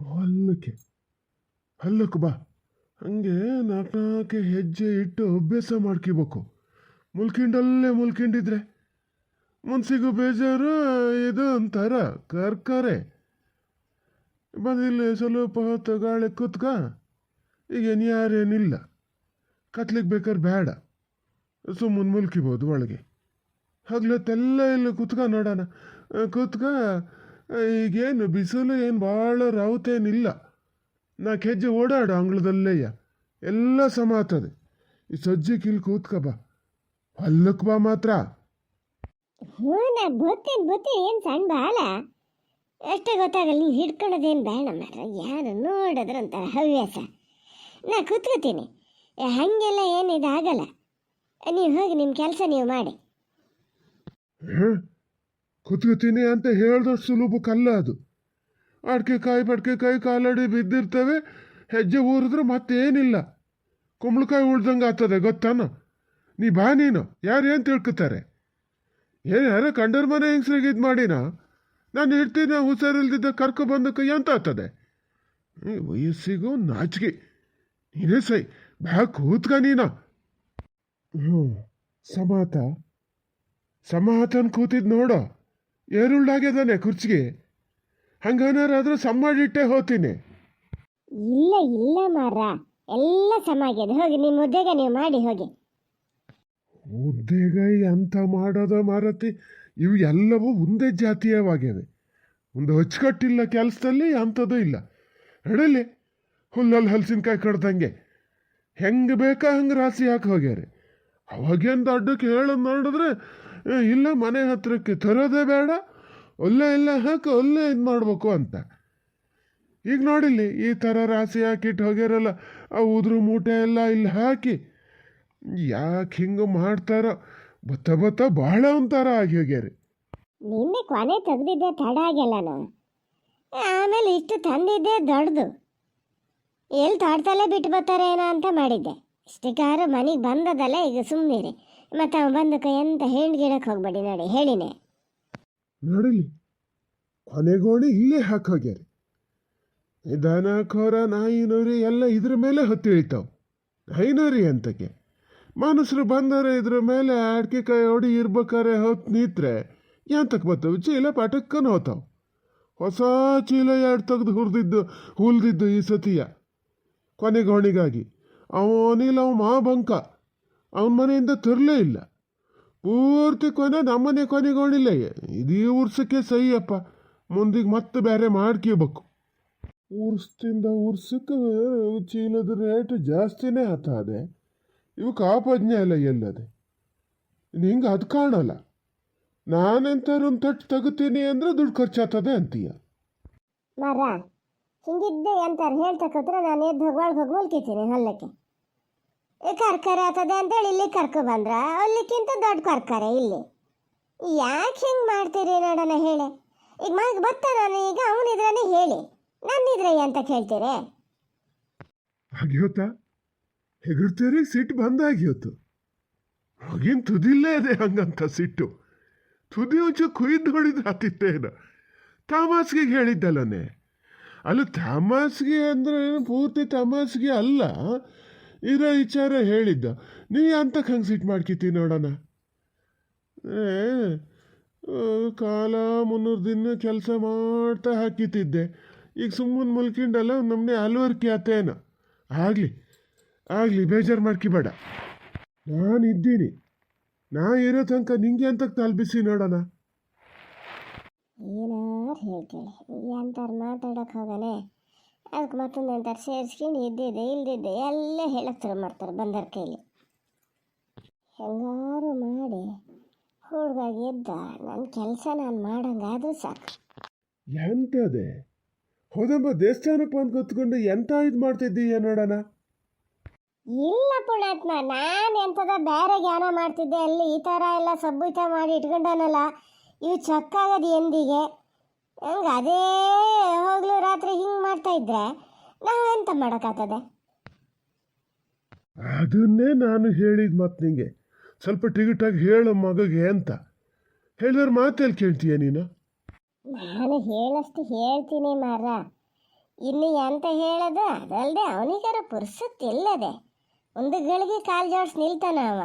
ಹೊಲ್ಲಕ್ಕೆ ಹಲ್ಲಕ್ಕೆ ಬಾ. ಹಂಗೆ ನಾಲ್ಕು ನಾಲ್ಕು ಹೆಜ್ಜೆ ಇಟ್ಟು ಅಭ್ಯಾಸ ಮಾಡ್ಕೋಬೇಕು. ಮುಲ್ಕಿಂಡಿದ್ರೆ ಮುನ್ಸಿಗೂ ಬೇಜಾರು, ಇದು ಒಂಥರ ಕರ್ಕರೆ. ಬಂದಿಲ್ಲ ಸ್ವಲ್ಪ ಹೊತ್ತು ಗಾಳಿ ಕೂತ್ಕ. ಈಗೇನು ಯಾರೇನಿಲ್ಲ, ಕತ್ಲಿಕ್ಕೆ ಬೇಕಾದ್ರೆ ಬೇಡ, ಸುಮ್ಮನೆ ಮುಲ್ಕಿಬೋದು ಒಳಗೆ. ಹಗ್ಲತ್ತೆಲ್ಲ ಇಲ್ಲಿ ಕೂತ್ಕ ನೋಡೋಣ. ಕೂತ್ಕ. ಈಗೇನು ಬಿಸಿಲು ಏನು ಭಾಳ ರಾವುತೇನಿಲ್ಲ. ನಾಲ್ಕು ಹೆಜ್ಜೆ ಓಡಾಡು ಅಂಗಳದಲ್ಲೇಯ, ಎಲ್ಲ ಸಮ ಆಗ್ತದೆ. ಈ ಸಜ್ಜಿಗೆ ಇಲ್ಲಿ ಕೂತ್ಕ ಬಾ, ಹೊಲ್ಲಕ್ಕೆ ಬಾ ಮಾತ್ರ. ಹ್ಞೂ ನಾ ಬತ್ತೀನಿ ಏನು ಸಣ್ಣ ಬಾಲ ಅಷ್ಟೇ ಗೊತ್ತಾಗಲ್ಲ. ನೀವು ಹಿಡ್ಕೊಳ್ಳೋದೇನು ಬೇಡ ಮಾರ, ಯಾರು ನೋಡಿದ್ರೆ ಒಂಥರ ಹವ್ಯಾಸ. ನಾ ಕೂತ್ಕೋತೀನಿ, ಹಾಗೆಲ್ಲ ಏನು ಇದಾಗಲ್ಲ. ನೀವು ಹೋಗಿ ನಿಮ್ಮ ಕೆಲಸ ನೀವು ಮಾಡಿ. ಕೂತ್ಕೋತೀನಿ ಅಂತ ಹೇಳ್ದಷ್ಟು ಸುಲಭಕ್ಕಲ್ಲ ಅದು. ಪಡ್ಕೆಕಾಯಿ ಕಾಲಡಿ ಬಿದ್ದಿರ್ತವೆ, ಹೆಜ್ಜೆ ಊರಿದ್ರೆ ಮತ್ತೇನಿಲ್ಲ. ಕುಂಬಳಕಾಯಿ ಉಳ್ದಂಗೆ ಆಗ್ತದೆ ಗೊತ್ತಾನ. ನೀ ಬಾ, ನೀನು ಯಾರು ಏನು ತಿಳ್ಕೊತಾರೆ? ಯಾರ ಕಂಡರ ಮನೆ ಹೆಂಗ್ಸ್ರಿಗೆ ಇದು ಮಾಡಿನ? ನಾನು ಇರ್ತೀನಿ, ಹುಷಾರಿಲ್ದಿದ್ದ ಕರ್ಕೊಬಂದಕ್ಕೆ ಎಂತ ಆಗ್ತದೆ? ವಯಸ್ಸಿಗೂ ನಾಚಿಕೆ. ನೀನೇ ಸೈ, ಬಾ ಕೂತ್ಕ ನೀನು. ಸಮಾತನ್ ಕೂತಿದ್ ನೋಡೋ, ಏರುಳ್ಳಾಗ್ಯದಾನೆ ಕುರ್ಚಿಗೆ. ಹಂಗೇನಾರಾದ್ರೂ ಸಮ ಮಾಡಿಟ್ಟೆ ಹೋಗ್ತೀನಿ. ಇಲ್ಲ ಮಾರ, ಎಲ್ಲ ಸಮಾಗ್ಯದ. ಹೋಗಿ ನಿಮ್ಮ ಮುದ್ದೆಗ ನೀವು ಮಾಡಿ ಹೋಗಿ. ಮುದ್ದೆಗ ಎಂತ ಮಾಡೋದ ಮಾರತಿ? ಇವು ಎಲ್ಲವೂ ಒಂದೇ ಜಾತೀಯವಾಗಿವೆ. ಒಂದು ಅಚ್ಚುಕಟ್ಟಿಲ್ಲ ಕೆಲಸದಲ್ಲಿ, ಅಂಥದ್ದು ಇಲ್ಲ. ನಡಲಿ ಹುಲ್ಲಲ್ಲಿ ಹಲಸಿನಕಾಯಿ ಕಡ್ದಂಗೆ ಹೆಂಗೆ ಬೇಕಾ ಹಂಗೆ ರಾಸಿ ಹಾಕಿ ಹೋಗ್ಯಾರೆ. ಅವಾಗೇನು ದೊಡ್ಡಕ್ಕೆ ಹೇಳೋದು ನೋಡಿದ್ರೆ, ಇಲ್ಲ ಮನೆ ಹತ್ರಕ್ಕೆ ತರೋದೇ ಬೇಡ, ಒಳ್ಳೆ ಎಲ್ಲ ಹಾಕಿ ಒಳ್ಳೆ ಇದು ಮಾಡಬೇಕು ಅಂತ. ಈಗ ನೋಡಿಲ್ಲಿ ಈ ಥರ ರಾಸಿ ಹಾಕಿಟ್ಟು ಹೋಗ್ಯಾರಲ್ಲ, ಆ ಉದ್ರು ಮೂಟೆ ಎಲ್ಲ ಇಲ್ಲಿ ಹಾಕಿ. ಯಾಕೆ ಹಿಂಗೆ ಮಾಡ್ತಾರೋ ಬತ್ತ ಭಾಳ ಒಂಥರ ಆಗಿ ಹೋಗ್ಯಾರೆ. ನಿನ್ನೆ ಕೊನೆ ತೆಗ್ದಿದ್ದೆ ತಡ ಆಗ್ಯಲ್ಲನು, ಆಮೇಲೆ ಇಷ್ಟು ತಂದಿದ್ದೆ ದೊಡ್ಡದು. ಎಲ್ಲಿ ತಾಡ್ತಲೇ ಬಿಟ್ಟು ಬರ್ತಾರೇನೋ ಅಂತ ಮಾಡಿದ್ದೆ. ಇಷ್ಟಕ್ಕಾರು ಮನೆಗೆ ಬಂದದಲ್ಲ, ಈಗ ಸುಮ್ಮನಿರಿ. ಮತ್ತು ಅವ್ನು ಬಂದಕ್ಕೆ ಎಂತ ಗಿಡಕ್ಕೆ ಹೋಗ್ಬೇಡಿ ನೋಡಿ ಹೇಳಿನೇ. ನೋಡಿಲಿ ಕೊನೆಗೋಣಿ ಇಲ್ಲೇ ಹಾಕೋಗ್ಯಾರೆ. ದನ ಖೋರ ನಾಯಿನೋರಿ ಎಲ್ಲ ಇದ್ರ ಮೇಲೆ ಹೊತ್ತಿ ಇಳಿತಾವೆ. ನಾಯಿನೋರಿ ಅಂತಕ್ಕೆ ಮನುಷ್ಯರು ಬಂದರೆ ಇದ್ರ ಮೇಲೆ ಕಾಯಿ ಹೊಡಿ ಇರ್ಬೇಕಾರೆ ಹೊತ್ತು ನಿಂತ್ರೆ ಎಂತಕ್ಕೆ ಬರ್ತವೆ? ಚೀಲ ಪಟಕ್ಕನ ಹೋತಾವೆ. ಹೊಸ ಚೀಲ ಎರಡು ತೆಗೆದು ಹುಲ್ದಿದ್ದು ಈ ಸತಿಯ ಕೊನೆಗೋಣಿಗಾಗಿ. ಅವನಿಲ್ಲ, ಅವ ಬಂಕ, ಅವನ ಮನೆಯಿಂದ ತರಲೇ ಇಲ್ಲ. ಪೂರ್ತಿ ಕೊನೆ ನಮ್ಮನೆ ಕೊನೆಗೋಣಿಲ್ಲ. ಇದೀ ಉರ್ಸಕ್ಕೆ ಸಹಿಯಪ್ಪ, ಮುಂದಿಗೆ ಮತ್ತೆ ಬೇರೆ ಮಾಡ್ಕೋಬೇಕು. ಉರ್ಸಕ್ಕೆ ಚೀಲದ ರೇಟ್ ಜಾಸ್ತಿನೇ ಆಗ್ತದೆ. ಇವು ಕಾಪಜ್ಞೆ ಅಲ್ಲ ಎಲ್ಲದೆ. ನಿಂಗೆ ಅದು ಕಾಣಲ್ಲ. ನಾನೆಂತಾರು ಒಂದು ತಟ್ಟು ತಗೋತೀನಿ ಅಂದರೆ ದುಡ್ಡು ಖರ್ಚಾಗ್ತದೆ ಅಂತೀಯ. ಮರ ಹಿಂಗಿದ್ದೆ ಎಂತಾರೆ ಹೇಳ್ತಕ್ಕೋದ್ರೆ ನಾನು ಎದ್ದು ಹೋಗಿ ಮುಲ್ಕಿತೀನಿ ಹೊಲ್ಲಕ್ಕೆ. ಕರ್ಕರೆ ಆಗ್ತದೆ ಅಂತೇಳಿ ಇಲ್ಲಿ ಕರ್ಕೊ ಬಂದ್ರ, ಅಲ್ಲಿಕ್ಕಿಂತ ದೊಡ್ಡ ಕರ್ಕರೆ ಇಲ್ಲಿ. ಯಾಕೆ ಹಿಂಗೆ ಮಾಡ್ತೀರಿ ನೋಡೋಣ ಹೇಳಿ. ಈಗ ಮಗ ಬರ್ತ, ನಾನು ಈಗ ಅವನಿದ್ರೇ ಹೇಳಿ, ನನ್ನಿದ್ರೆ ಅಂತ ಕೇಳ್ತೀರಿ? ಆಗ್ಯೋತಾ ಹೆಗಡ್ತೀರಿ ಸಿಟ್ಟು ಬಂದಾಗ್ಯೋತು. ಹಾಗೇನು ತುದಿಲ್ಲೇ ಇದೆ ಹಂಗಂತ ಸಿಟ್ಟು. ತುದಿ ಉಂಚು ಕುಯ್ದು ಹೊಡಿದ್ರೆ ಆತಿತ್ತೇನು? ತಮಾಸ್ಗೆ ಹೇಳಿದ್ದಲ್ಲನೇ. ಅಲ್ಲ ತಮಾಸ್ಗೆ ಅಂದರೆ ಪೂರ್ತಿ ತಮಾಸ್ಗೆ ಅಲ್ಲ, ಇರೋ ವಿಚಾರ ಹೇಳಿದ್ದ. ನೀ ಅಂತಕ್ಕೆ ಹಂಗೆ ಸಿಟ್ಟು ಮಾಡ್ಕಿತಿ ನೋಡೋಣ. ಕಾಲ 300 ದಿನ ಕೆಲಸ ಮಾಡ್ತಾ ಹಾಕಿತಿದ್ದೆ. ಈಗ ಸುಮ್ಮನೆ ಮುಲ್ಕಿಂಡಲ್ಲ, ನಮ್ಮನೆ ಅಲ್ವರ್ಕಿ ಆತೇನೋ. ಆಗಲಿ ಬೇಜಾರು ಮಾಡ್ಕಿಬೇಡ. ನಾನಿದ್ದೀನಿ, ನಾ ಇರೋ ತನಕ ನಿಂಗೆ ಅಂತಕ್ಕೆ ತಲ್ಬಿಸಿ ನೋಡೋಣ. ಏನಾರು ಹೇಳ್ತೇಳಿ ಎಂತಾರು ಮಾತಾಡೋಕೆ ಹೋಗನೆ, ಅದಕ್ಕೆ ಮತ್ತೊಂದು ಎಂತಾರು ಸೇರಿಸ್ಕೊಂಡು ಇಲ್ದಿದ್ದೆ ಎಲ್ಲ ಹೇಳಕ್ಕೆ ಶುರು ಮಾಡ್ತಾರೆ ಬಂದರ ಕೈಲಿ. ಹೆಂಗಾರು ಮಾಡಿ ಹುಡುಗಾಗಿ ಎದ್ದ ನನ್ನ ಕೆಲಸ ನಾನು ಮಾಡಂಗಾದ್ರೂ ಸಾಕು. ಎಂತದೆ ಹೋದಮ್ಮ ದೇವಸ್ಥಾನಕ್ಕೆ ಬಂದು ಕೂತ್ಕೊಂಡು ಎಂತ ಇದು ಮಾಡ್ತಿದ್ದೀಯ ನೋಡೋಣ. ಇಲ್ಲ ಪುಣ್ಯಾತ್ಮ, ನಾನು ಎಂಥದ ಬೇರೆ ಜ್ಞಾನ ಮಾಡ್ತಿದ್ದೆ. ಅಲ್ಲಿ ಈ ಥರ ಎಲ್ಲ ಸಬ್ಬುತ ಮಾಡಿ ಇಟ್ಕೊಂಡನಲ್ಲ, ಇವು ಚಕ್ಕಾಗದು ಎಂದಿಗೆ. ಹಂಗೆ ಅದೇ ಹೋಗ್ಲು ರಾತ್ರಿ ಹಿಂಗೆ ಮಾಡ್ತಾ ಇದ್ರೆ ನಾವೆಂತ ಮಾಡೋಕ್ಕಾಗ್ತದೆ? ಅದನ್ನೇ ನಾನು ಹೇಳಿದ ಮತ್ತೆ ನಿಂಗೆ ಸ್ವಲ್ಪ ಟಿಗಿಟಾಗಿ ಹೇಳು ಮಗಗೆ ಅಂತ ಹೇಳಿದ್ರೆ ಮಾತೆಲ್ಲಿ ಕೇಳ್ತೀಯ ನೀನು? ನಾನು ಹೇಳಷ್ಟು ಹೇಳ್ತೀನಿ ಮಾರ. ಇನ್ನು ಎಂತ ಹೇಳೋದು ಅದಲ್ಲದೆ ಅವನಿಗಾರ ಪುರ್ಸತ್ತಿಲ್ಲದೆ ಒಂದು ಗಳಿಗೆ ಕಾಲು ಜೋಡಿಸಿ ನಿಲ್ತಾನ ಅವ.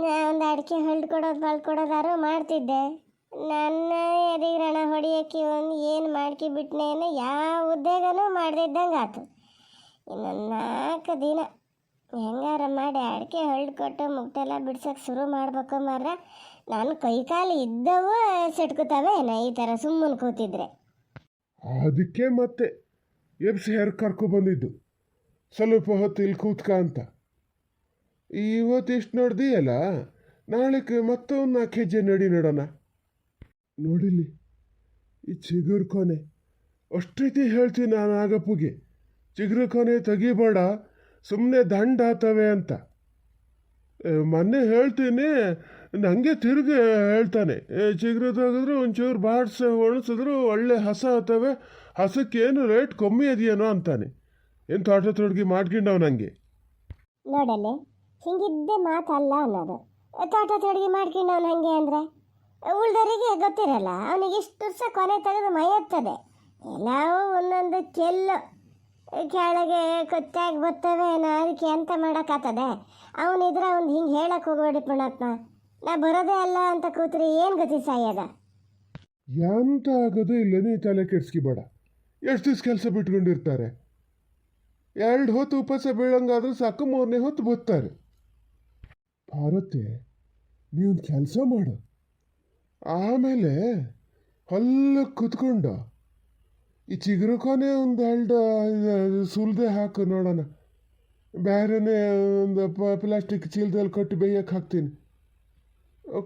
ನಾ ಒಂದು ಅಡಿಕೆ ಹೊಲ್ಕೊಡೋದು ಬಳ್ಕೊಡೋದಾರು ಮಾಡ್ತಿದ್ದೆ. ನನ್ನ ಎದಿಗ್ರಣ ಹೊಡಿಯೋಕ್ಕೆ ಒಂದು ಏನು ಮಾಡ್ಕಿ ಬಿಟ್ನೇನೋ ಯಾವ ಉದ್ಯೋಗನೂ ಮಾಡ್ದಿದ್ದಂಗೆ ಆಯ್ತು. ಇನ್ನು 4 ದಿನ ಹೆಂಗಾರ ಮಾಡಿ ಅಡಿಕೆ ಹೊಲ್ಕೊಟ್ಟು ಮುಗ್ಟೆಲ್ಲ ಬಿಡ್ಸೋಕೆ ಶುರು ಮಾಡ್ಬೇಕು ಮಾರ. ನಾನು ಕೈಕಾಲು ಇದ್ದವು ಸಿಟ್ಕೋತಾವೆ ನಾ ಈ ಥರ ಸುಮ್ಮನೆ ಕೂತಿದ್ರೆ. ಅದಕ್ಕೆ ಮತ್ತೆ ಎಬ್ಸಿ ಯಾರು ಕರ್ಕೊಬಂದಿದ್ದು, ಸ್ವಲ್ಪ ಹೊತ್ತು ಇಲ್ಲಿ ಕೂತ್ಕ ಅಂತ. ಇವತ್ತು ಇಷ್ಟು ನೋಡ್ದಿಯಲ್ಲ, ನಾಳೆಗೆ ಮತ್ತೊಂದು 4 ಹೆಜ್ಜೆ ನಡಿ ನೋಡೋಣ. ನೋಡಿಲಿ ಈ ಚಿಗುರು ಕೊನೆ ಅಷ್ಟೈತಿ ಹೇಳ್ತೀನಿ ನಾನು ಆಗಪ್ಪಗೆ, ಚಿಗುರು ಕೊನೆ ತೆಗಿಬೇಡ, ಸುಮ್ಮನೆ ದಂಡ ಆತವೆ ಅಂತ. ಮೊನ್ನೆ ಹೇಳ್ತೀನಿ, ನನಗೆ ತಿರುಗಿ ಹೇಳ್ತಾನೆ, ಚಿಗುರು ತೆಗೆದ್ರು ಒಂಚೂರು ಬಾಡ್ಸ ಒಣಸಿದ್ರು ಒಳ್ಳೆ ಹಸ ಆತವೆ, ಹಸಕ್ಕೇನು ರೇಟ್ ಕಮ್ಮಿ ಅದೆಯೇನೋ ಅಂತಾನೆ. ಏನು ತೋಟ ತೊಡಗಿ ಮಾಡ್ಕೊಂಡವ್ ನನಗೆ. ನೋಡಲೆ ಹಿಂಗಿದ್ದೆ ಮಾತಲ್ಲ ಅನ್ನೋದು. ತೋಟ ತೊಡಗಿ ಮಾಡ್ಕೊಂಡವ್ನು ಹಂಗೆ ಅಂದರೆ ಉಳ್ದವರಿಗೆ ಗೊತ್ತಿರಲ್ಲ. ಅವನಿಗೆ ಇಷ್ಟು ವರ್ಷ ಕೊನೆ ತೆಗೆದು ಮೈಯತ್ತದೆ. ಎಲ್ಲವೂ ಒಂದೊಂದು ಕೆಲ್ಲು ಕೆಳಗೆ ಕೊತ್ತಾಗಿ ಬರ್ತವೆ. ಅದಕ್ಕೆ ಎಂತ ಮಾಡೋಕ್ಕಾಗ್ತದೆ? ಅವನಿದ್ರೆ ಅವ್ನು ಹಿಂಗೆ ಹೇಳಕ್ಕೆ ಹೋಗ್ಬೇಡಿ ಪುಣಾತ್ಮ. ನಾ ಬರೋದೇ ಅಲ್ಲ ಅಂತ ಕೂತ್ರಿ ಏನು ಗತಿ ಸಾಯದ? ಎಂತ ಆಗೋದು ಇಲ್ಲ, ನೀ ತಲೆ ಕೆಡ್ಸ್ಕಿಬೇಡ. ಎಷ್ಟು ದಿವ್ಸ ಕೆಲಸ ಬಿಟ್ಕೊಂಡಿರ್ತಾರೆ? 2 ಹೊತ್ತು ಉಪವಾಸ ಬೀಳಂಗಾದ್ರೂ ಸಾಕು, 3ನೇ ಹೊತ್ತು ಬರ್ತಾರೆ. ಭಾರತೆ, ನೀವೊಂದು ಕೆಲಸ ಮಾಡು, ಆಮೇಲೆ ಹೊಲ್ಲಕ್ಕೆ ಕುತ್ಕೊಂಡು ಈ ಚಿಗುರು ಕೊನೆ ಒಂದು 2 ಸುಲಿದೆ ಹಾಕು ನೋಡೋಣ. ಬೇರೆನೇ ಒಂದು ಪ್ಲಾಸ್ಟಿಕ್ ಚೀಲದಲ್ಲಿ ಕೊಟ್ಟು ಬೇಯಕ್ಕೆ ಹಾಕ್ತೀನಿ.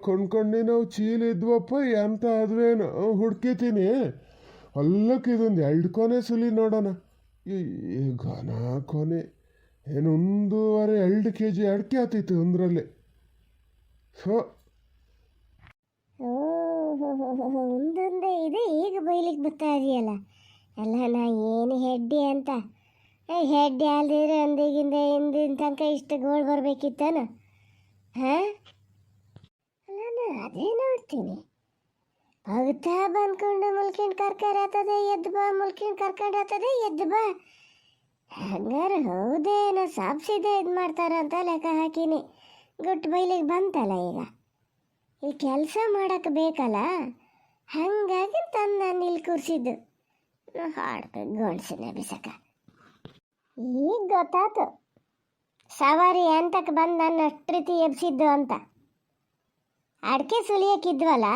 ಕೊಂಡ್ಕೊಂಡು ನಾವು ಚೀಲ ಇದ್ವಪ್ಪ, ಎಂತ ಅದ್ವೇನು ಹುಡ್ಕಿತೀನಿ. ಹೊಲ್ಲಕ್ಕೆ ಇದೊಂದು 2 ಕೊನೆ ಸುಲಿ ನೋಡೋಣ. ಈ ಘನ ಕೊನೆ ಏನು 1.5-2 kg ಅಡಿಕೆ ಆತೈತೆ ಒಂದರಲ್ಲೇ. ಸೊ ಒಂದೊಂದೇ ಇದೆ. ಈಗ ಬೈಲಿಕ್ಕೆ ಬರ್ತಾ ಇದೆಯಲ್ಲ. ಅಲ್ಲ ನಾ ಏನು ಹೆಡ್ಡಿ ಅಂತ, ಹೆಡ್ಡಿ ಅಲ್ದಿದ್ರೆ ಒಂದಿಗಿಂದ ಹಿಂದಿನ ತನಕ ಇಷ್ಟು ಗೋಳು ಬರಬೇಕಿತ್ತಾನ? ಹಾಂ, ನಾನು ಅದೇ ನೋಡ್ತೀನಿ. ಹೋಗ್ತಾ ಬಂದ್ಕೊಂಡು ಮುಲ್ಕಿಂಡು ಕರ್ಕೊಂಡು ಆಗ್ತದೆ, ಎದ್ದು ಬಾ, ಮುಲ್ಕಿಂಡು ಕರ್ಕೊಂಡು ಆಗ್ತದೆ, ಎದ್ದು ಬಾ. ಹಂಗಾರೆ ಹೌದೇನೋ ಸಾಪ್ಸಿದೆ ಇದು ಮಾಡ್ತಾರ ಅಂತ ಲೆಕ್ಕ ಹಾಕಿನಿ. ಗುಟ್ಟು ಬೈಲಿಗೆ ಬಂತಲ್ಲ ಈಗ. ಈ ಕೆಲಸ ಮಾಡೋಕ್ಕೆ ಬೇಕಲ್ಲ, ಹಾಗಾಗಿ ತಂದು ನಾನು ಇಲ್ಲಿ ಕೂರಿಸಿದ್ದು. ಹಾಡ್ಬೇಕು ಗೋಣಿಸಿನ ಬಿಸಕ. ಈಗ ಗೊತ್ತಾಯ್ತು ಸವಾರಿ ಎಂತಕ್ಕೆ ಬಂದು ನನ್ನ ಅಷ್ಟು ರೀತಿ ಎಬ್ಸಿದ್ದು ಅಂತ. ಅಡಿಕೆ ಸುಲಿಯಕ್ಕಿದ್ವಲ್ಲ,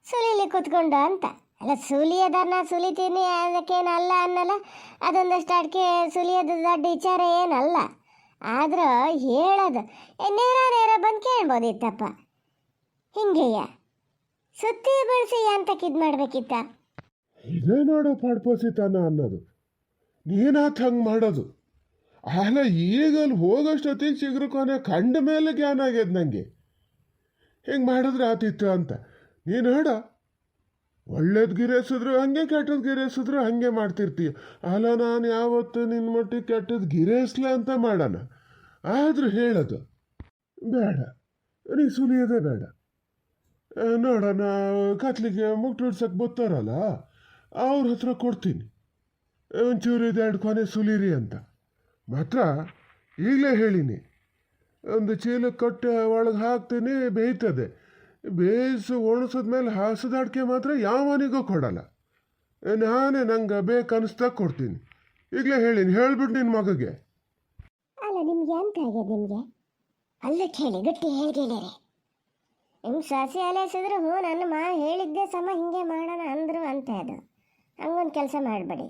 ಸುಲಿಲಿ ಕೂತ್ಕೊಂಡು ಅಂತ. ಅಲ್ಲ, ಸುಲಿಯೋದನ್ನ ಸುಲಿತೀನಿ ಅದಕ್ಕೇನು ಅಲ್ಲ ಅನ್ನಲ್ಲ. ಅದೊಂದಷ್ಟು ಅಡಿಕೆ ಸುಲಿಯೋದು ದೊಡ್ಡ ವಿಚಾರ ಏನಲ್ಲ. ಆದರೂ ಹೇಳೋದು ನೇರ ಬಂದು ಕೇಳ್ಬೋದಿತ್ತಪ್ಪ. ಹಿಂಗೆಯ ಸುತ್ತಿ ಬಳಸಿ ಅಂತಕ್ಕೆ ಇದು ಮಾಡಬೇಕಿತ್ತ? ಇದೇ ನೋಡು ಪಡ್ಪೋಸಿತಾನ ಅನ್ನೋದು. ನೀನಾತ್ ಹಂಗೆ ಮಾಡೋದು. ಅಲ್ಲ, ಈಗಲ್ಲಿ ಹೋಗೋಷ್ಟೊತ್ತಿಗೆ ಚಿಗುರು ಕೊನೆ ಕಂಡ ಮೇಲೆ ಜ್ಞಾನ ಆಗ್ಯದ ನನಗೆ. ಹಿಂಗೆ ಮಾಡಿದ್ರೆ ಆತಿತ್ತು ಅಂತ. ನೀನು ಹೇಳ, ಒಳ್ಳೇದು ಗಿರೇಸಿದ್ರು ಹಂಗೆ, ಕೆಟ್ಟದ್ದು ಗಿರೇಸಿದ್ರು ಹಾಗೆ ಮಾಡ್ತಿರ್ತೀಯ. ಅಲ್ಲ, ನಾನು ಯಾವತ್ತು ನಿನ್ನ ಮಟ್ಟಿಗೆ ಕೆಟ್ಟದ್ದು ಗಿರೇಸ್ಲ ಅಂತ ಮಾಡೋಣ. ಆದರೂ ಹೇಳೋದು ಬೇಡ, ನೀ ಸುಲಿಯೋದೇ ಬೇಡ. ನೋಡೋಣ, ಕತ್ಲಿಗೆ ಮುಗ್ಟು ಹಿಡ್ಸಕ್ಕೆ ಬರ್ತಾರಲ್ಲ, ಅವ್ರ ಹತ್ರ ಕೊಡ್ತೀನಿ. ಒಂಚೂರು 2 ಕೊನೆ ಸುಲೀರಿ ಅಂತ ಮಾತ್ರ ಈಗಲೇ ಹೇಳಿನಿ. ಒಂದು ಚೀಲ ಕೊಟ್ಟೆ ಒಳಗೆ ಹಾಕ್ತೀನಿ, ಬೇಯ್ತದೆ. ಬೇಯಿಸಿ ಒಣಸಿದ್ಮೇಲೆ ಹಸದ ಅಡಿಕೆ ಮಾತ್ರ ಯಾವನಿಗೂ ಕೊಡಲ್ಲ. ನಾನೇ ನಂಗೆ ಬೇಕನ್ನಿಸ್ದಾಗ ಕೊಡ್ತೀನಿ. ಈಗಲೇ ಹೇಳಿನಿ, ಹೇಳ್ಬಿಟ್ಟು ನಿನ್ನ ಮಗಗೆ. ಅಲ್ಲ, ನಿಮ್ಗೆ ಎಂತ ಆಗ್ಯದ? ನಿಮಗೆ ಅಲ್ಲ ಕೇಳಿ ಗಟ್ಟಿ ಹೇಳ್ಗೇಳ್ಯಾರೆ. ನಿಮ್ಮ ಸಸಿ ಅಲೆಸಿದ್ರು ಹ್ಞೂ ನನ್ನ ಹೇಳಿದ್ದೆ ಸಮ ಹಿಂಗೆ ಮಾಡೋಣ ಅಂದರು ಅಂತ. ಅದು ಹಂಗೊಂದು ಕೆಲಸ ಮಾಡಬೇಡಿ.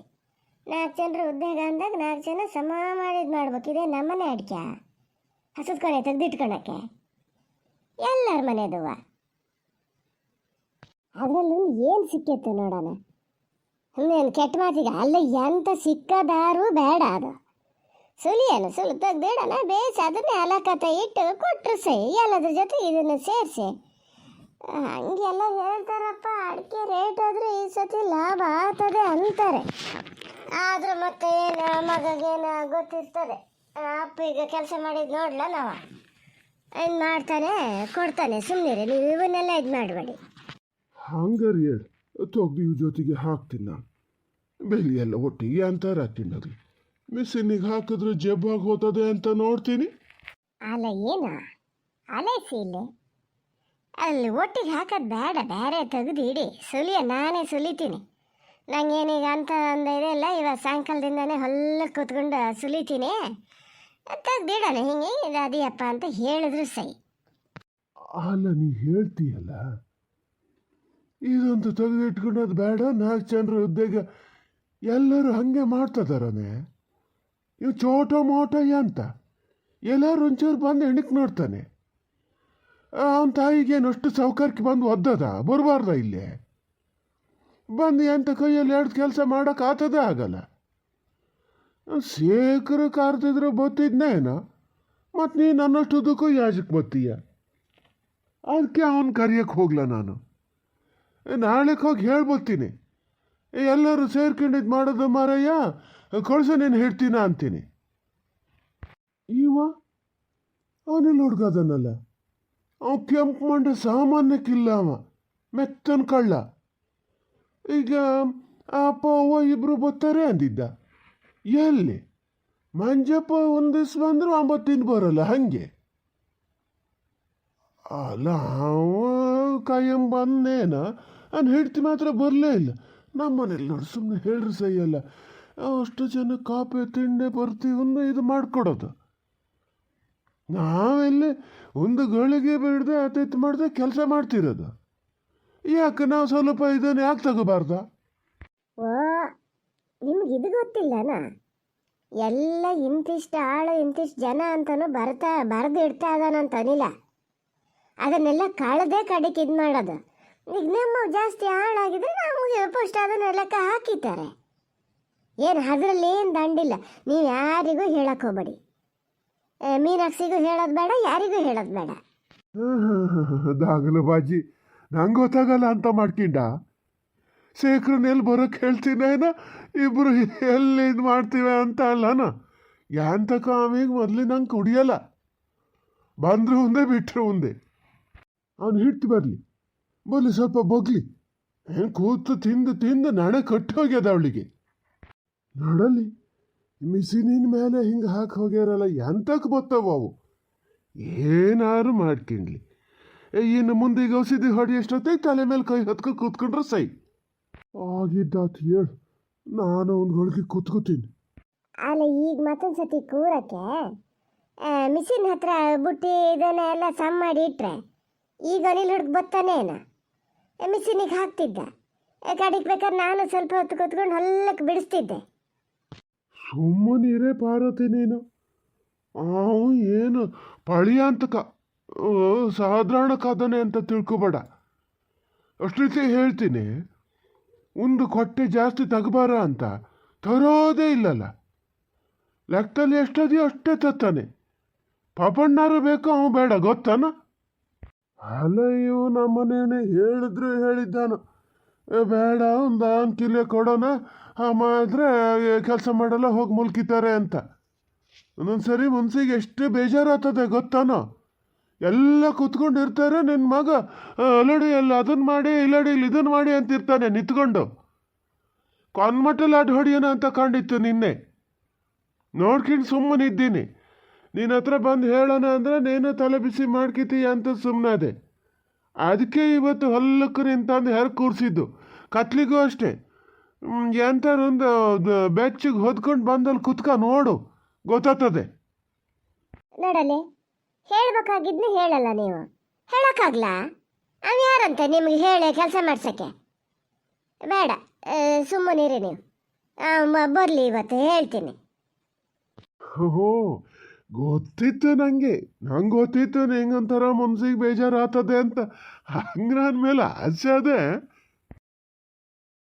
4 ಜನರು ಉದ್ಯೋಗ ಅಂದಾಗ 4 ಜನ ಸಮ ಮಾಡಿದ್ದು ಮಾಡ್ಬೇಕು. ಇದೇ ನಮ್ಮನೆ ಅಡಿಕೆ ಹಸದ ಕೊನೆ ತೆಗೆದಿಟ್ಕೊಳಕ್ಕೆ ಎಲ್ಲರ ಮನೆದುವ. ಅದರಲ್ಲೂ ಏನು ಸಿಕ್ಕಿತ್ತು ನೋಡೋಣ. ಇನ್ನೇನು ಕೆಟ್ಟ ಮಾತಿಗೆ ಅಲ್ಲ, ಎಂತ ಸಿಕ್ಕದಾರು ಬೇಡ. ಅದು ಸುಲಿಯನು ಸುಲು ತೆಗ್ದಿಡೋಣ, ಬೇಯಿಸಿ ಅದನ್ನೇ ಅಲಕತ್ತ ಇಟ್ಟು ಕೊಟ್ಟರು ಸೈ. ಎಲ್ಲದ್ರ ಜೊತೆ ಇದನ್ನು ಸೇರಿಸಿ ಹಂಗೆಲ್ಲ ಹೇಳ್ತಾರಪ್ಪ. ಅಡಿಕೆ ರೇಟ್ ಆದರೆ ಈ ಸತಿ ಲಾಭ ಆಗ್ತದೆ ಅಂತಾರೆ. ಆದರೂ ಮತ್ತೆ ಏನು ಮಗಗೇನು ಗೊತ್ತಿರ್ತದೆ. ಅಪ್ಪ ಈಗ ಕೆಲಸ ಮಾಡಿದ್ದು ನೋಡ್ಲ ನಾವು. ಏನು ಮಾಡ್ತಾನೆ, ಕೊಡ್ತಾನೆ. ಸುಮ್ಮನೆ ನೀವು ಇವನ್ನೆಲ್ಲ ಇದು ಮಾಡಬೇಡಿ. ಹಂಗಾರೆ ಹೇಳಿ, ತೊಗ್ದು ಇವ್ ಜೊತೆಗೆ ಹಾಕ್ತೀನಿ ನಾನು. ಬೆಲೆ ಎಲ್ಲ ಒಟ್ಟಿಗೆ ಅಂತಾರ ತಿನ್ನೋದು. ಮಿಷಿನಿಗೆ ಹಾಕಿದ್ರೆ ಜಬ್ಬಾಗಿ ಹೋಗ್ತದೆ ಅಂತ ನೋಡ್ತೀನಿ. ಅಲ್ಲ ಏನ ಅಲೇಸಿ ಇಲ್ಲಿ ಅಲ್ಲಿ ಒಟ್ಟಿಗೆ ಹಾಕೋದು ಬೇಡ, ಬೇರೆ ತೆಗೆದು ಇಡಿ, ಸುಲಿಯ ನಾನೇ ಸುಲಿತೀನಿ. ನಂಗೇನೀಗ ಅಂತ ಒಂದು ಇದೆಲ್ಲ ಇವಾಗ ಸಾಯಂಕಾಲದಿಂದನೇ ಹೊಲಕ್ಕೆ ಕೂತ್ಕೊಂಡು ಸುಲಿತೀನಿ, ತೆಗ್ದಿಡೋಣ ಹಿಂಗೆ ಇದು ಅದಿಯಪ್ಪ ಅಂತ ಹೇಳಿದ್ರು ಸೈ. ಅಲ್ಲ ನೀ ಹೇಳ್ತೀಯಲ್ಲ, ಇದಂತೂ ತೆಗೆದಿಟ್ಕೊಳ್ಳೋದು ಬೇಡ, 4 ಜನರ ಉದ್ಯೋಗ ಎಲ್ಲರೂ ಹಾಗೆ ಮಾಡ್ತದಾರನೆ. ಇವು ಚೋಟ ಮೋಟ ಅಂತ ಎಲ್ಲರೂ ಒಂಚೂರು ಬಂದು ಎಣಿಕ್ ನೋಡ್ತಾನೆ. ಅವನ ತಾಯಿಗೇನು ಅಷ್ಟು ಸೌಕರ್ಯಕ್ಕೆ ಬಂದು ಒದ್ದದ ಬರಬಾರ್ದ ಇಲ್ಲೇ ಬಂದು ಎಂತ ಕೈಯಲ್ಲಿ 2 ಕೆಲಸ ಮಾಡೋಕೆ ಆತದೇ ಆಗಲ್ಲ. ಶೇಖರ ಕಾರ್ತಿದ್ರೆ ಬತ್ತಿದ್ನೇನೋ, ಮತ್ತು ನೀನು ನನ್ನಷ್ಟುದಕ್ಕೂ ಯಾಜಕ್ಕೆ ಬತ್ತೀಯ. ಅದಕ್ಕೆ ಅವನು ಕರಿಯಕ್ಕೆ ಹೋಗ್ಲ ನಾನು. ನಾಳೆಗೆ ಹೋಗಿ ಹೇಳ್ಬತ್ತೀನಿ, ಎಲ್ಲರೂ ಸೇರ್ಕೊಂಡಿದ್ದು ಮಾಡೋದು ಮಾರಯ್ಯ, ಕಳ್ಸ ನೀನು ಹೇಳ್ತೀನ ಅಂತೀನಿ. ಇವ ಅವನೆಲ್ಲ ಹುಡ್ಗದನಲ್ಲ, ಅವ ಕೆಂಪು ಮಂಡ ಸಾಮಾನ್ಯಕ್ಕಿಲ್ಲ, ಅವ ಮೆತ್ತನ ಕಳ್ಳ. ಈಗ ಅಪ್ಪ ಅವ್ವ ಇಬ್ಬರು ಬರ್ತಾರೆ ಅಂದಿದ್ದ, ಎಲ್ಲಿ ಮಂಜಪ್ಪ ಒಂದು ದಿವ್ಸ ಬಂದ್ರು 9 ಬರೋಲ್ಲ ಹಂಗೆ. ಅಲ್ಲ ಅವ ಕಾಯಂ ಬಂದೇನ, ನಾನು ಹೇಳ್ತಿ ಮಾತ್ರ ಬರಲೇ ಇಲ್ಲ. ನಮ್ಮನೇಲಿ ನೋಡಿ ಸುಮ್ಮನೆ ಹೇಳ್ರಿ ಸೈಯಲ್ಲ, ಅಷ್ಟು ಜನ ಕಾಪೆ ತಿಂಡೆ ಬರ್ತೀವಿ ಇದು ಮಾಡಿಕೊಡೋದು. ನಾವೆಲ್ಲಿ ಒಂದು ಗಳಿಗೆ ಬಿಡದೆ ಅತಿಥಿ ಮಾಡದೆ ಕೆಲಸ ಮಾಡ್ತಿರೋದು. ಯಾಕೆ ನಾವು ಸ್ವಲ್ಪ ಇದನ್ನು ಯಾಕೆ ತಗೋಬಾರ್ದ? ಓ ನಿಮ್ಗೆ ಇದು ಗೊತ್ತಿಲ್ಲನಾ? ಎಲ್ಲ ಇಂತಿಷ್ಟು ಆಳು ಇಂತಿಷ್ಟು ಜನ ಅಂತನೂ ಬರೆದು ಇಡ್ತಾ ಇದಾನಂತ ಅನಿಲ. ಅದನ್ನೆಲ್ಲ ಕಳೆದೇ ಕಡೆಗೆ ಇದು ಮಾಡೋದು. ಈಗ ನಮ್ಮ ಜಾಸ್ತಿ ಹಾಳಾಗಿದ್ರೆ ನಮಗೆ ಫಸ್ಟ್ ಅದನ್ನ ಲೆಕ್ಕ ಹಾಕಿದ್ದಾರೆ. ಏನು ಅದರಲ್ಲಿ ಏನು ದಂಡಿಲ್ಲ. ನೀವು ಯಾರಿಗೂ ಹೇಳಕ್ಕೆ ಹೋಗ್ಬೇಡಿ. ಮೀನಾಕ್ಷಿಗೂ ಹೇಳೋದು ಬೇಡ, ಯಾರಿಗೂ ಹೇಳೋದು ಬೇಡ. ದಾಗಲು ಬಾಜಿ ನಂಗೆ ಗೊತ್ತಾಗಲ್ಲ ಅಂತ ಮಾಡ್ಕೊಂಡ. ಶೇಖರನ್ನ ಎಲ್ಲಿ ಬರೋಕ್ಕೆ ಹೇಳ್ತೀನೇನ, ಇಬ್ಬರು ಎಲ್ಲಿ ಇದು ಮಾಡ್ತೀವಿ ಅಂತ ಅಲ್ಲನ. ಯಾಂತಕ ಆಮೇಲೆ ಮೊದಲಿನಂಗೆ ಕುಡಿಯಲ್ಲ, ಬಂದರು ಒಂದೇ ಬಿಟ್ಟರು ಒಂದೇ. ಅವನು ಹಿಟ್ಟು ಬರಲಿ ಸ್ವಲ್ಪ ಬಗ್ಲಿ. ಏನು ಕೂತು ತಿಂದು ನಡೆ ಕಟ್ಟಿ ಹೋಗ್ಯದ ಅವಳಿಗೆ. ನೋಡಲ್ಲಿ ಮಿಷಿನಿನ ಮೇಲೆ ಹಿಂಗೆ ಹಾಕಿ ಹೋಗ್ಯಾರಲ್ಲ, ಎಂತಕ್ಕೆ ಬತ್ತಾವ ಅವು. ಏನಾರು ಮಾಡ್ಕೊಂಡ್ಲಿ, ಇನ್ನು ಮುಂದೆ ಈಗ ಔಷಧಿ ಹೊಡಿ ಎಷ್ಟೊತ್ತೈ ತಲೆ ಮೇಲೆ ಕೈ ಹೊತ್ಕೊ ಕೂತ್ಕೊಂಡ್ರೆ ಸೈ ಆಗಿದ್ದಾತ. ಹೇಳು, ನಾನು ಒಂದು ಗಳಿಗೆ ಕೂತ್ಕೋತೀನಿ. ಅಲ್ಲ ಈಗ ಮತ್ತೊಂದು ಸತಿ ಕೂರಕ್ಕೆ ಮಿಷಿನ್ ಹತ್ರ ಬುಟ್ಟಿ ಇದನ್ನ ಎಲ್ಲ ಸಮ್ ಮಾಡಿ ಇಟ್ರೆ ಈಗ ಅನಿಲ್ ಹುಡುಗ ಬತ್ತಾನೇನ ಮಿಷಿನಿಗೆ ಹಾಕ್ತಿದ್ದ. ಕಡಿಗೆ ಬೇಕಾದ್ರೆ ನಾನು ಸ್ವಲ್ಪ ಹೊತ್ತು ಕೂತ್ಕೊಂಡು ಹೊಲ್ಲಕ್ಕೆ ಬಿಡಿಸ್ತಿದ್ದೆ. ಸುಮ್ಮನಿರೇ ಪಾರ್ವತಿ ನೀನು. ಅವು ಏನು ಪಳಿಯ ಅಂತಕ ಸಾಧಾರಣ ಕಾದನೆ ಅಂತ ತಿಳ್ಕೊಬೇಡ. ಅಷ್ಟು ರೀತಿ ಹೇಳ್ತೀನಿ, ಒಂದು ಕೊಟ್ಟೆ ಜಾಸ್ತಿ ತಗಬಾರ ಅಂತ ತರೋದೇ ಇಲ್ಲಲ್ಲ. ಲೆಕ್ಕದಲ್ಲಿ ಎಷ್ಟದಿಯೋ ಅಷ್ಟೇ ತತ್ತಾನೆ. ಪಾಪಣ್ಣಾರು ಬೇಕು, ಅವನು ಬೇಡ ಗೊತ್ತಾನ. ಅಲ್ಲ ಇವು ನಮ್ಮನೇನೆ ಹೇಳಿದ್ದಾನು, ಬೇಡ ಒಂದು ಕಿಲೆ ಕೊಡೋಣ, ಮಾಡಿದ್ರೆ ಕೆಲಸ ಮಾಡಲ್ಲ ಹೋಗಿ ಮುಲ್ಕಿತಾರೆ ಅಂತ. ಒಂದೊಂದು ಸರಿ ಮನ್ಸಿಗೆ ಎಷ್ಟು ಬೇಜಾರಾಗ್ತದೆ ಗೊತ್ತಾನೋ. ಎಲ್ಲ ಕೂತ್ಕೊಂಡಿರ್ತಾರೆ, ನಿನ್ನ ಮಗ ಅಲ್ಲಡಿ ಎಲ್ಲ ಅದನ್ನು ಮಾಡಿ ಇಲ್ಲಡಿ ಇಲ್ಲಿ ಇದನ್ನು ಮಾಡಿ ಅಂತಿರ್ತಾನೆ ನಿಂತ್ಕೊಂಡು. ಕೊನ್ಮಟ್ಟಲ್ಲಿ ಅಡ್ಡು ಹೊಡಿಯೋಣ ಅಂತ ಕಂಡಿತ್ತು ನಿನ್ನೆ. ನೋಡ್ಕೊಂಡು ಸುಮ್ಮನಿದ್ದೀನಿ. ನಿನ್ನ ಹತ್ರ ಬಂದು ಹೇಳೋಣ ಅಂದರೆ ನೀನು ತಲೆ ಬಿಸಿ ಮಾಡ್ಕಿತೀಯ ಅಂತ ಸುಮ್ಮನೆ ಅದೇ. ಅದಕ್ಕೆ ಇವತ್ತು ಹೊಲ್ಲಕ್ಕೆ ನಿಂತಂದು ಹೆರ್ ಕೂರಿಸಿದ್ದು. ಕತ್ಲಿಗೂ ಅಷ್ಟೇ ಎಂಥರೊಂದು ಬೆಚ್ಚಿಗೆ ಹೊದ್ಕೊಂಡು ಬಂದಲ್ಲಿ ಕುತ್ಕ ನೋಡು, ಗೊತ್ತಾಗ್ತದೆ. ನೋಡಲಿ ಹೇಳ್ಬೇಕಾಗಿದ್ನ ಹೇಳಲ್ಲ ನೀವು, ಹೇಳೋಕ್ಕಾಗ್ಲ? ಅವು ಯಾರಂತೆ ನಿಮ್ಗೆ ಹೇಳಿ ಕೆಲಸ ಮಾಡ್ಸೋಕ್ಕೆ? ಬೇಡ, ಸುಮ್ಮನಿರಿ ನೀವು. ಬರಲಿ ಇವತ್ತು ಹೇಳ್ತೀನಿ. ಓಹೋ ಗೊತ್ತಿತ್ತು ನಂಗೆ ಗೊತ್ತಿತ್ತು ನಿಂಗೊಂಥರ ಮನ್ಸಿಗೆ ಬೇಜಾರು ಆಗ್ತದೆ ಅಂತ. ಹಂಗೆ ನನ್ನ ಮೇಲೆ ಆಸೆ ಅದೇ.